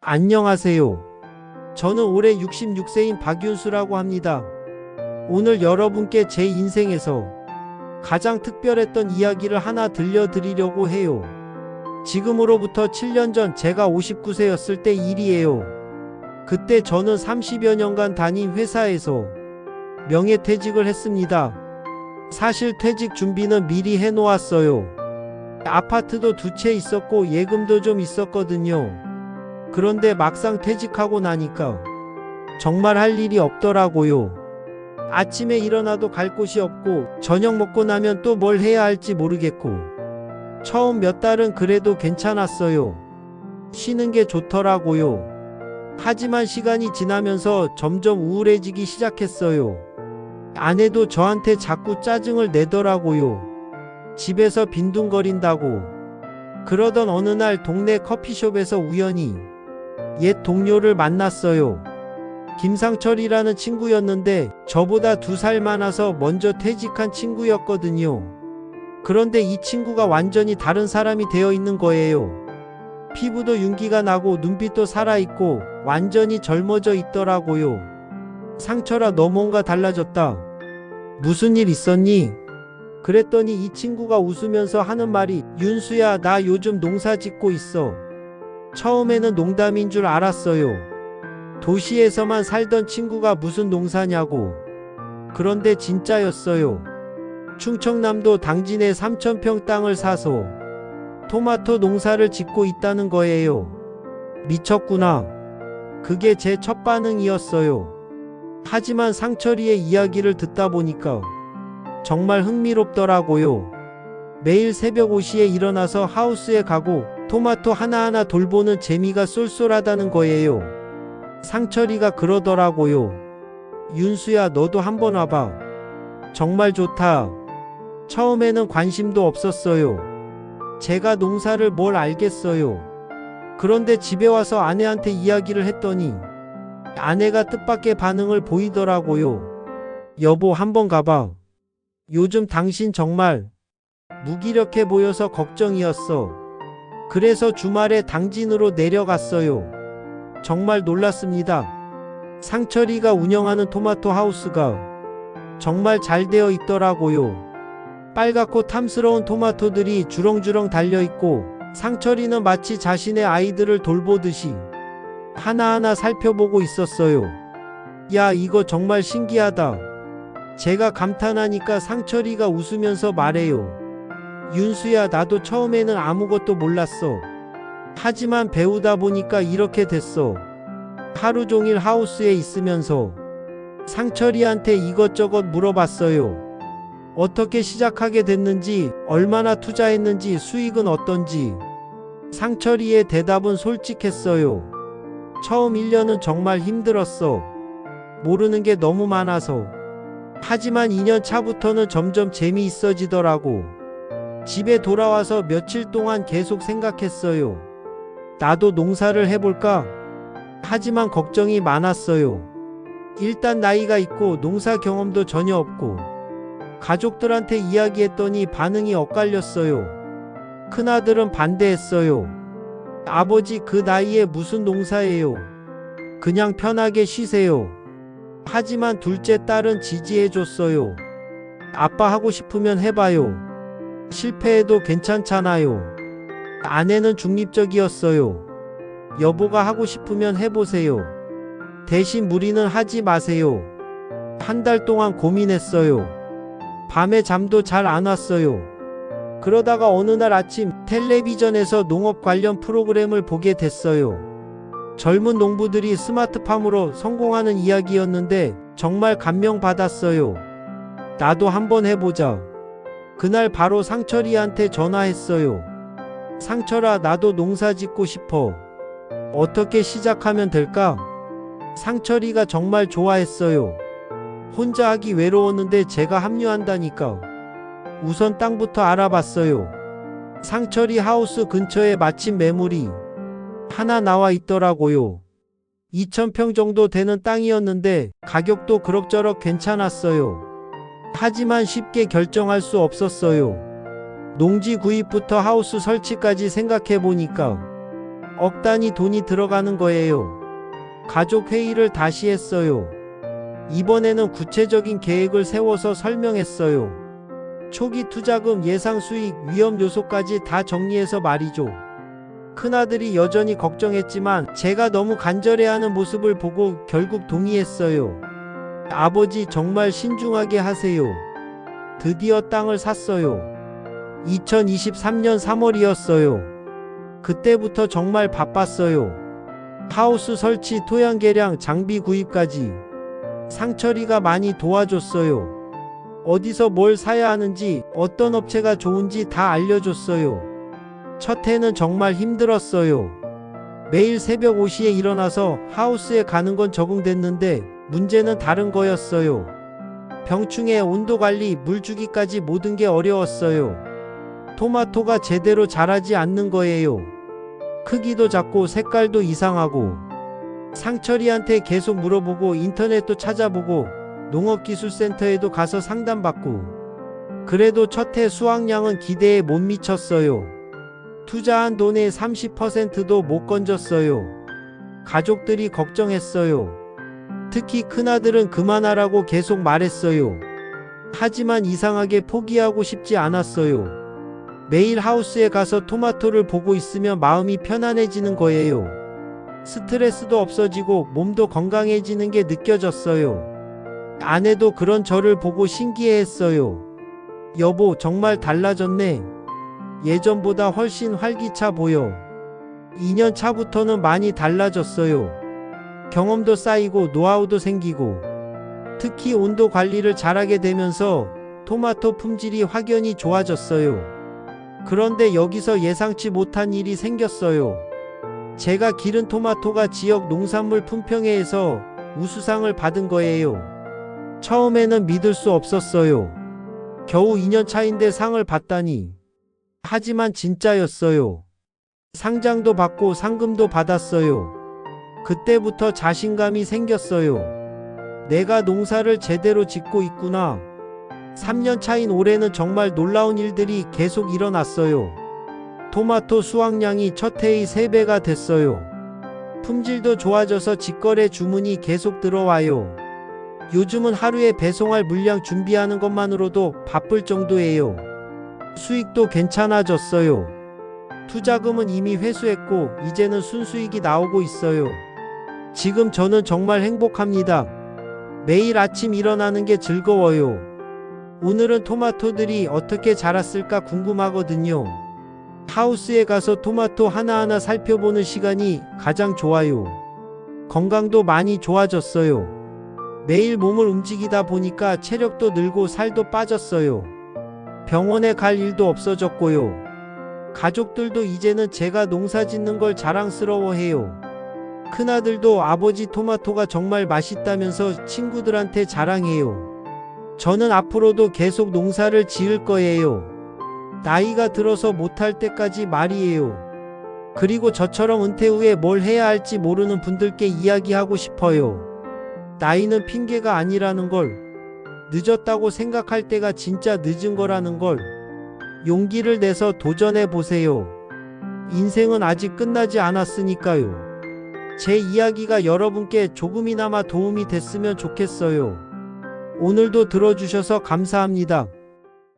안녕하세요. 저는 올해 66세인 박윤수라고 합니다. 오늘 여러분께 제 인생에서 가장 특별했던 이야기를 하나 들려드리려고 해요. 지금으로부터 7년 전 제가 59세였을 때 일이에요. 그때 저는 30여 년간 다닌 회사에서 명예퇴직을 했습니다. 사실 퇴직 준비는 미리 해놓았어요. 아파트도 2채 있었고 예금도 좀 있었거든요. 그런데 막상 퇴직하고 나니까 정말 할 일이 없더라고요. 아침에 일어나도 갈 곳이 없고 저녁 먹고 나면 또 뭘 해야 할지 모르겠고 처음 몇 달은 그래도 괜찮았어요. 쉬는 게 좋더라고요. 하지만 시간이 지나면서 점점 우울해지기 시작했어요. 아내도 저한테 자꾸 짜증을 내더라고요. 집에서 빈둥거린다고. 그러던 어느 날 동네 커피숍에서 우연히 옛 동료를 만났어요. 김상철이라는 친구였는데 저보다 2살 많아서 먼저 퇴직한 친구였거든요. 그런데 이 친구가 완전히 다른 사람이 되어 있는 거예요. 피부도 윤기가 나고 눈빛도 살아있고 완전히 젊어져 있더라고요. 상철아, 너 뭔가 달라졌다. 무슨 일 있었니? 그랬더니 이 친구가 웃으면서 하는 말이, 윤수야, 나 요즘 농사 짓고 있어. 처음에는 농담인 줄 알았어요. 도시에서만 살던 친구가 무슨 농사냐고. 그런데 진짜였어요. 충청남도 당진에 3,000평 땅을 사서 토마토 농사를 짓고 있다는 거예요. 미쳤구나. 그게 제 첫 반응이었어요. 하지만 상철이의 이야기를 듣다 보니까 정말 흥미롭더라고요. 매일 새벽 5시에 일어나서 하우스에 가고 토마토 하나하나 돌보는 재미가 쏠쏠하다는 거예요. 상철이가 그러더라고요. 윤수야, 너도 한번 와봐. 정말 좋다. 처음에는 관심도 없었어요. 제가 농사를 뭘 알겠어요. 그런데 집에 와서 아내한테 이야기를 했더니 아내가 뜻밖의 반응을 보이더라고요. 여보, 한번 가봐. 요즘 당신 정말 무기력해 보여서 걱정이었어. 그래서 주말에 당진으로 내려갔어요. 정말 놀랐습니다. 상철이가 운영하는 토마토 하우스가 정말 잘 되어 있더라고요. 빨갛고 탐스러운 토마토들이 주렁주렁 달려있고 상철이는 마치 자신의 아이들을 돌보듯이 하나하나 살펴보고 있었어요. 야, 이거 정말 신기하다. 제가 감탄하니까 상철이가 웃으면서 말해요. 윤수야, 나도 처음에는 아무것도 몰랐어. 하지만 배우다 보니까 이렇게 됐어. 하루 종일 하우스에 있으면서 상철이한테 이것저것 물어봤어요. 어떻게 시작하게 됐는지, 얼마나 투자했는지, 수익은 어떤지. 상철이의 대답은 솔직했어요. 처음 1년은 정말 힘들었어. 모르는 게 너무 많아서. 하지만 2년 차부터는 점점 재미있어지더라고. 집에 돌아와서 며칠 동안 계속 생각했어요. 나도 농사를 해볼까? 하지만 걱정이 많았어요. 일단 나이가 있고 농사 경험도 전혀 없고 가족들한테 이야기했더니 반응이 엇갈렸어요. 큰아들은 반대했어요. 아버지, 그 나이에 무슨 농사예요? 그냥 편하게 쉬세요. 하지만 둘째 딸은 지지해줬어요. 아빠 하고 싶으면 해봐요. 실패해도 괜찮잖아요. 아내는 중립적이었어요. 여보가 하고 싶으면 해보세요. 대신 무리는 하지 마세요. 한 달 동안 고민했어요. 밤에 잠도 잘 안 왔어요. 그러다가 어느 날 아침 텔레비전에서 농업 관련 프로그램을 보게 됐어요. 젊은 농부들이 스마트팜으로 성공하는 이야기였는데 정말 감명받았어요. 나도 한번 해보자. 그날 바로 상철이한테 전화했어요. 상철아, 나도 농사 짓고 싶어. 어떻게 시작하면 될까? 상철이가 정말 좋아했어요. 혼자 하기 외로웠는데 제가 합류한다니까. 우선 땅부터 알아봤어요. 상철이 하우스 근처에 마침 매물이 하나 나와 있더라고요. 2,000평 정도 되는 땅이었는데 가격도 그럭저럭 괜찮았어요. 하지만 쉽게 결정할 수 없었어요. 농지 구입부터 하우스 설치까지 생각해보니까 억 단위 돈이 들어가는 거예요. 가족 회의를 다시 했어요. 이번에는 구체적인 계획을 세워서 설명했어요. 초기 투자금, 예상 수익, 위험 요소까지 다 정리해서 말이죠. 큰아들이 여전히 걱정했지만 제가 너무 간절해하는 모습을 보고 결국 동의했어요. 아버지, 정말 신중하게 하세요. 드디어 땅을 샀어요. 2023년 3월이었어요. 그때부터 정말 바빴어요. 하우스 설치, 토양 개량, 장비 구입까지. 상철이가 많이 도와줬어요. 어디서 뭘 사야 하는지, 어떤 업체가 좋은지 다 알려줬어요. 첫 해는 정말 힘들었어요. 매일 새벽 5시에 일어나서 하우스에 가는 건 적응됐는데 문제는 다른 거였어요. 병충해, 온도 관리, 물 주기까지 모든 게 어려웠어요. 토마토가 제대로 자라지 않는 거예요. 크기도 작고 색깔도 이상하고. 상철이한테 계속 물어보고 인터넷도 찾아보고 농업기술센터에도 가서 상담받고. 그래도 첫 해 수확량은 기대에 못 미쳤어요. 투자한 돈의 30%도 못 건졌어요. 가족들이 걱정했어요. 특히 큰아들은 그만하라고 계속 말했어요. 하지만 이상하게 포기하고 싶지 않았어요. 매일 하우스에 가서 토마토를 보고 있으면 마음이 편안해지는 거예요. 스트레스도 없어지고 몸도 건강해지는 게 느껴졌어요. 아내도 그런 저를 보고 신기해했어요. 여보, 정말 달라졌네. 예전보다 훨씬 활기차 보여. 2년 차부터는 많이 달라졌어요. 경험도 쌓이고 노하우도 생기고. 특히 온도 관리를 잘하게 되면서 토마토 품질이 확연히 좋아졌어요. 그런데 여기서 예상치 못한 일이 생겼어요. 제가 기른 토마토가 지역 농산물 품평회에서 우수상을 받은 거예요. 처음에는 믿을 수 없었어요. 겨우 2년 차인데 상을 받다니. 하지만 진짜였어요. 상장도 받고 상금도 받았어요. 그때부터 자신감이 생겼어요. 내가 농사를 제대로 짓고 있구나. 3년 차인 올해는 정말 놀라운 일들이 계속 일어났어요. 토마토 수확량이 첫 해의 3배가 됐어요. 품질도 좋아져서 직거래 주문이 계속 들어와요. 요즘은 하루에 배송할 물량 준비하는 것만으로도 바쁠 정도예요. 수익도 괜찮아졌어요. 투자금은 이미 회수했고 이제는 순수익이 나오고 있어요. 지금 저는 정말 행복합니다. 매일 아침 일어나는 게 즐거워요. 오늘은 토마토들이 어떻게 자랐을까 궁금하거든요. 하우스에 가서 토마토 하나하나 살펴보는 시간이 가장 좋아요. 건강도 많이 좋아졌어요. 매일 몸을 움직이다 보니까 체력도 늘고 살도 빠졌어요. 병원에 갈 일도 없어졌고요. 가족들도 이제는 제가 농사 짓는 걸 자랑스러워해요. 큰아들도 아버지 토마토가 정말 맛있다면서 친구들한테 자랑해요. 저는 앞으로도 계속 농사를 지을 거예요. 나이가 들어서 못할 때까지 말이에요. 그리고 저처럼 은퇴 후에 뭘 해야 할지 모르는 분들께 이야기하고 싶어요. 나이는 핑계가 아니라는 걸, 늦었다고 생각할 때가 진짜 늦은 거라는 걸, 용기를 내서 도전해 보세요. 인생은 아직 끝나지 않았으니까요. 제 이야기가 여러분께 조금이나마 도움이 됐으면 좋겠어요. 오늘도 들어주셔서 감사합니다.